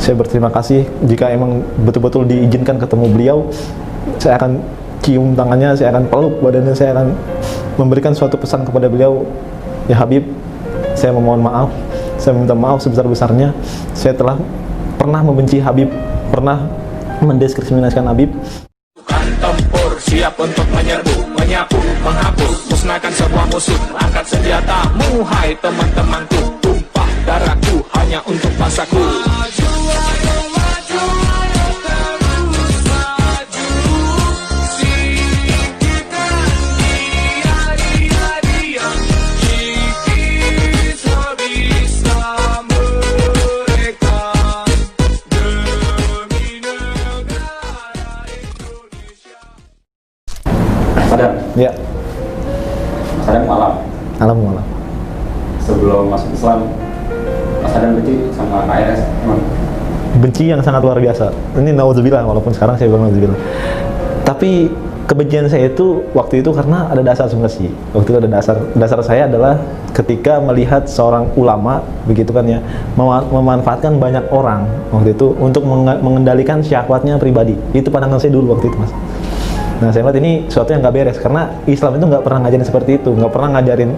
Saya berterima kasih jika emang betul-betul diizinkan ketemu beliau. Saya akan cium tangannya, saya akan peluk badannya, saya akan memberikan suatu pesan kepada beliau. Ya Habib, saya memohon maaf, saya minta maaf sebesar-besarnya. Saya telah pernah membenci Habib, pernah mendiskriminasikan Habib. Bukan tempur, siap untuk menyerbu, menyapu, menghapus, musnahkan semua musuh. Angkat senjatamu, hai teman-temanku. Tumpah darahku hanya untuk bangsaku. Sadam, Ya, Sadam malam. alhamdulillah. Sebelum masuk Islam, Mas Sadam benci sama KRS emang? Benci yang sangat luar biasa. Ini naudzubillah, walaupun sekarang saya bilang naudzubillah. Tapi kebencian saya itu waktu itu karena ada dasar sebenarnya. Waktu itu ada dasar saya adalah ketika melihat seorang ulama begitu kan ya, memanfaatkan banyak orang waktu itu untuk mengendalikan syahwatnya pribadi. Itu pandangan saya dulu waktu itu, Mas. Nah, saya lihat ini sesuatu yang nggak beres karena Islam itu nggak pernah ngajarin seperti itu, nggak pernah ngajarin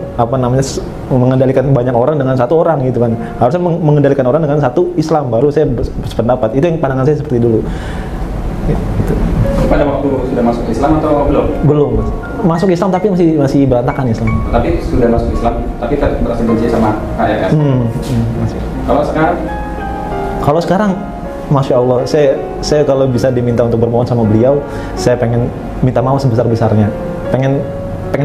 mengendalikan banyak orang dengan satu orang gitu kan. Harusnya mengendalikan orang dengan satu Islam, baru saya berpendapat. Itu yang pandangan saya seperti dulu. Gitu. Pada waktu sudah masuk Islam atau belum? Belum, Mas. Masuk Islam tapi masih berantakan Islam. Tapi sudah masuk Islam, tapi tetap merasa benci sama KRS. Masih. Kalau sekarang, Masya Allah, saya kalau bisa diminta untuk bermohon sama beliau, saya pengen minta maaf sebesar-besarnya. Pengen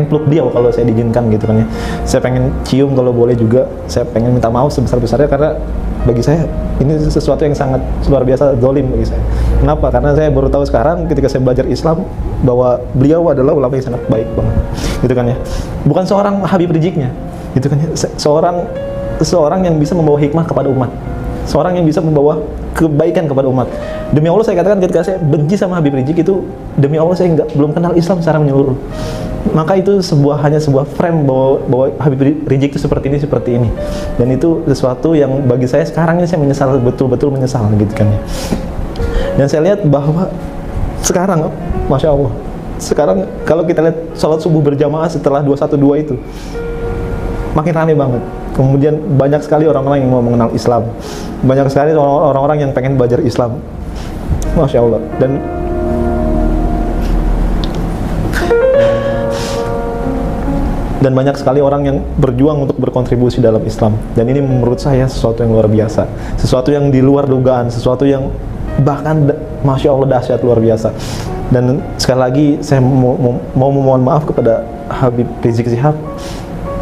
peluk beliau kalau saya diizinkan gitu kan ya. Saya pengen cium kalau boleh juga. Saya pengen minta maaf sebesar-besarnya karena bagi saya ini sesuatu yang sangat luar biasa zalim bagi saya. Kenapa? Karena saya baru tahu sekarang ketika saya belajar Islam bahwa beliau adalah ulama yang sangat baik banget. Gitu kan ya. Bukan seorang Habib Rijiknya. Gitu kan ya. Seorang yang bisa membawa hikmah kepada umat. Seorang yang bisa membawa kebaikan kepada umat. Demi Allah saya katakan ketika saya benci sama Habib Rijik itu, demi Allah saya belum kenal Islam secara menyeluruh. Maka itu hanya sebuah frame bahwa Habib Rijik itu seperti ini. Dan itu sesuatu yang bagi saya sekarang ini saya menyesal, betul-betul menyesal gitu kan ya. Dan saya lihat bahwa sekarang, Masya Allah, sekarang kalau kita lihat sholat subuh berjamaah setelah 212 itu makin ramai banget. Kemudian banyak sekali orang-orang yang mau mengenal Islam, banyak sekali orang-orang yang pengen belajar Islam, Masya Allah. Dan banyak sekali orang yang berjuang untuk berkontribusi dalam Islam. Dan ini menurut saya sesuatu yang luar biasa, sesuatu yang di luar dugaan, sesuatu yang bahkan Masya Allah dahsyat luar biasa. Dan sekali lagi saya mau memohon maaf kepada Habib Rizik Syihab.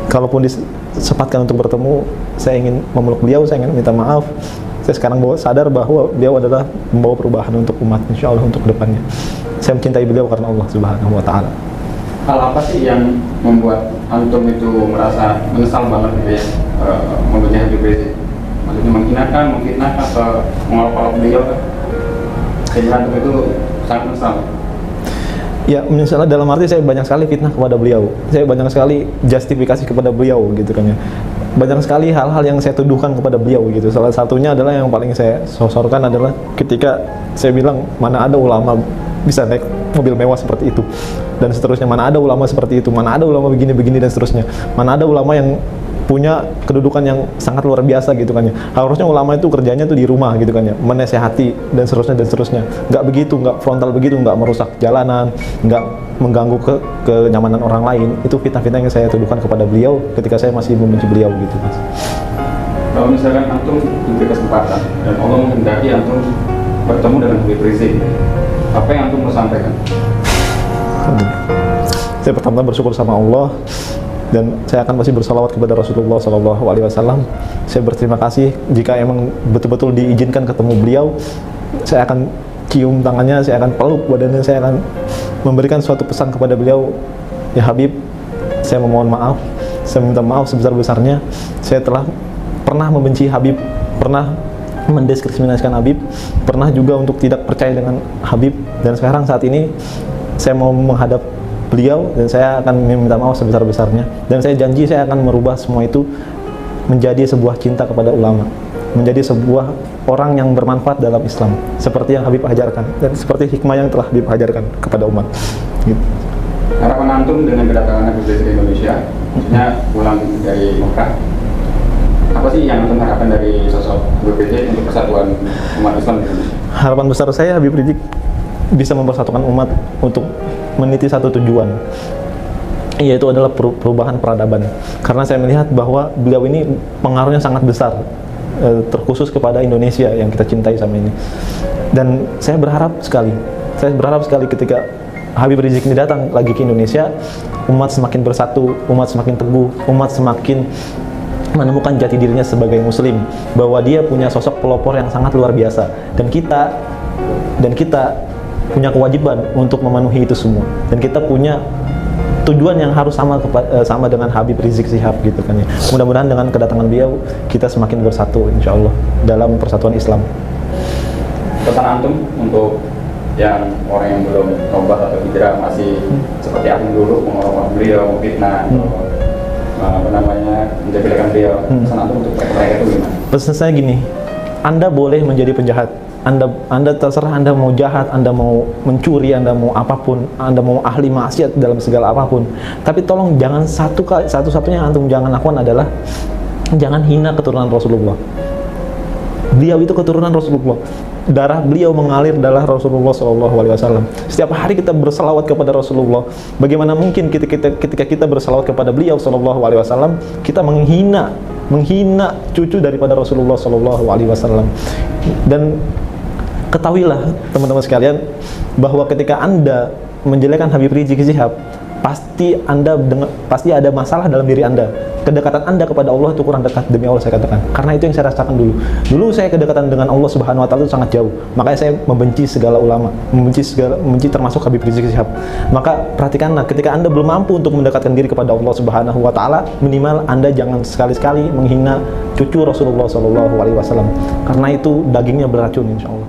Kalaupun disempatkan untuk bertemu, saya ingin memeluk beliau, saya ingin minta maaf. Saya sekarang sadar bahwa beliau adalah membawa perubahan untuk umat, insya Allah untuk kedepannya. Saya mencintai beliau karena Allah Subhanahu Wa Taala. hal apa sih yang membuat antum itu merasa menyesal banget gitu ya, membenci Habib Rizik? Maksudnya menghinakan, memfitnahkan, atau mengolok-olok beliau kan? Sehingga antum itu sangat menyesal. Ya, misalnya dalam arti saya banyak sekali fitnah kepada beliau, saya banyak sekali justifikasi kepada beliau gitu kan ya, banyak sekali hal-hal yang saya tuduhkan kepada beliau gitu. Salah satunya adalah yang paling saya sosorkan adalah ketika saya bilang mana ada ulama bisa naik mobil mewah seperti itu dan seterusnya, mana ada ulama seperti itu, mana ada ulama begini-begini dan seterusnya, mana ada ulama yang punya kedudukan yang sangat luar biasa gitu kan ya. Harusnya ulama itu kerjanya tuh di rumah gitu kan ya, menasehati dan seterusnya. Nggak begitu, nggak frontal begitu, nggak merusak jalanan, nggak mengganggu kenyamanan orang lain. Itu fitnah-fitnah yang saya tuduhkan kepada beliau ketika saya masih membenci beliau gitu, Mas. Kalau misalkan antum diberi kesempatan dan Allah menghendaki antum bertemu dengan Habib Rizik, apa yang antum mau sampaikan? Saya pertama bersyukur sama Allah, dan saya akan masih bersalawat kepada Rasulullah SAW. Saya berterima kasih jika emang betul-betul diizinkan ketemu beliau. Saya akan cium tangannya, saya akan peluk badannya, saya akan memberikan suatu pesan kepada beliau. Ya Habib, saya memohon maaf, saya minta maaf sebesar-besarnya. Saya telah pernah membenci Habib, pernah mendiskriminasikan Habib, pernah juga untuk tidak percaya dengan Habib, dan sekarang saat ini saya mau menghadap beliau dan saya akan meminta maaf sebesar-besarnya, dan saya janji saya akan merubah semua itu menjadi sebuah cinta kepada ulama. menjadi sebuah orang yang bermanfaat dalam Islam, seperti yang Habib ajarkan dan seperti hikmah yang telah Habib ajarkan kepada umat. Gitu. Harapan antum dengan kedatangan Habib Rizik ke Indonesia, maksudnya pulang dari Mekah, apa sih yang antum harapkan dari sosok Habib Rizik untuk persatuan umat Islam di Indonesia? Harapan besar saya Habib Rizik bisa mempersatukan umat untuk meniti satu tujuan, yaitu adalah perubahan peradaban. Karena saya melihat bahwa beliau ini pengaruhnya sangat besar, terkhusus kepada Indonesia yang kita cintai sama ini. Dan saya berharap sekali ketika Habib Rizik ini datang lagi ke Indonesia, umat semakin bersatu, umat semakin teguh, umat semakin menemukan jati dirinya sebagai muslim, bahwa dia punya sosok pelopor yang sangat luar biasa, dan kita punya kewajiban untuk memenuhi itu semua, dan kita punya tujuan yang harus sama dengan Habib Rizik Syihab gitu kan ya. Mudah-mudahan dengan kedatangan beliau kita semakin bersatu insya Allah dalam persatuan Islam. Pesan antum untuk yang orang yang belum tobat atau hijrah, masih seperti aku dulu, mengorbankan beliau, fitnah, menjadikan beliau, pesan antum untuk mereka itu gimana? Pesan saya gini, Anda boleh menjadi penjahat, Anda terserah, Anda mau jahat, Anda mau mencuri, Anda mau apapun, Anda mau ahli maksiat dalam segala apapun, tapi tolong jangan satu-satunya yang antum jangan lakukan adalah jangan hina keturunan Rasulullah. Beliau itu keturunan Rasulullah, darah beliau mengalir darah Rasulullah SAW. Setiap hari kita berselawat kepada Rasulullah. Bagaimana mungkin ketika kita berselawat kepada beliau SAW, kita menghina cucu daripada Rasulullah SAW. Dan ketahuilah teman-teman sekalian, bahwa ketika Anda menjelekkan Habib Rizik Syihab, pasti ada masalah dalam diri Anda. Kedekatan Anda kepada Allah itu kurang dekat, demi Allah saya katakan. Karena itu yang saya rasakan dulu. Dulu saya kedekatan dengan Allah Subhanahu wa taala itu sangat jauh. Makanya saya membenci segala ulama, membenci termasuk Habib Rizik Syihab. Maka perhatikanlah, ketika Anda belum mampu untuk mendekatkan diri kepada Allah Subhanahu wa taala, minimal Anda jangan sekali-sekali menghina cucu Rasulullah SAW. Karena itu dagingnya beracun insya Allah.